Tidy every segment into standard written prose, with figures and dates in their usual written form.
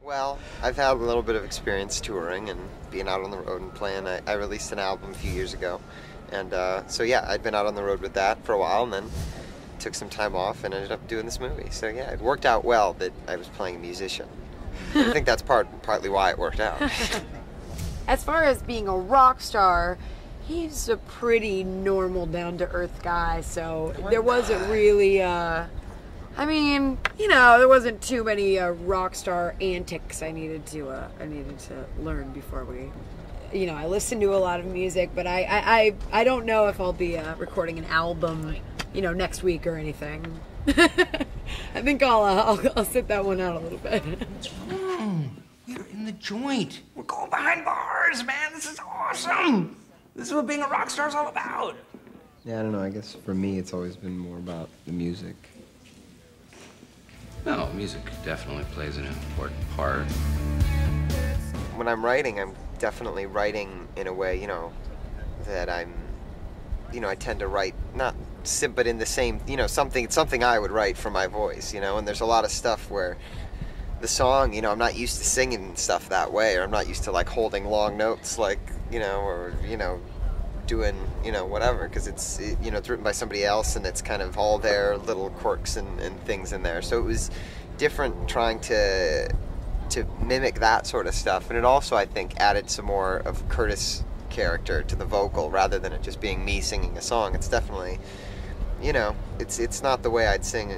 Well, I've had a little bit of experience touring and being out on the road and playing. I released an album a few years ago, and so yeah, I'd been out on the road with that for a while, and then took some time off and ended up doing this movie. So yeah, it worked out well that I was playing a musician. I think that's partly why it worked out. As far as being a rock star, he's a pretty normal, down-to-earth guy, so there wasn't really, I mean, you know, there wasn't too many rock star antics I needed to learn before we, you know, I listened to a lot of music, but I don't know if I'll be recording an album, you know, next week or anything. I think I'll sit that one out a little bit. What's wrong? You're in the joint. We're going behind bars, man. This is awesome. This is what being a rock star is all about. Yeah, I don't know. I guess for me, it's always been more about the music. No, music definitely plays an important part. When I'm writing, I'm definitely writing in a way, you know, that I'm, you know, I tend to write but in the same, you know, something I would write for my voice, you know. And there's a lot of stuff where the song, you know, I'm not used to singing stuff that way, or I'm not used to like holding long notes, like, you know, or, you know, doing, you know, whatever, because it's written by somebody else, and it's kind of all their little quirks and things in there. So it was different trying to mimic that sort of stuff, and it also, I think, added some more of Curtis' character to the vocal rather than it just being me singing a song. It's definitely, you know, it's not the way I'd sing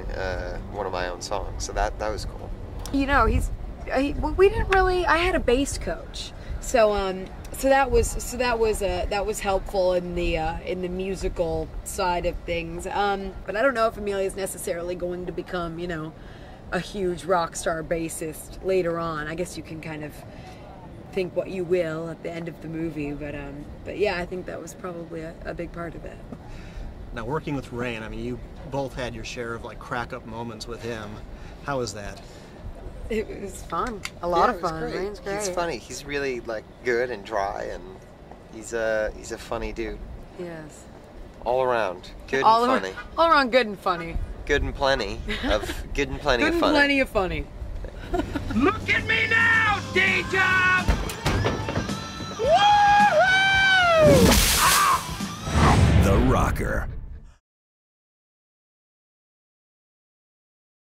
one of my own songs. So that was cool. You know, we didn't really. I had a bass coach, so that was helpful in the musical side of things. But I don't know if Amelia's necessarily going to become, you know, a huge rock star bassist later on. I guess you can kind of think what you will at the end of the movie, but yeah, I think that was probably a big part of it. Now, working with Rain, I mean, you both had your share of like crack-up moments with him. How was that? It was fun. A lot of fun. Great. Rain's great. He's funny. He's really like good and dry, and he's a funny dude. Yes. All around good and funny. All around good and funny. Good and plenty of good and plenty Good of and funny. plenty of funny. Look at me now, D-Job! Woohoo! The Rocker.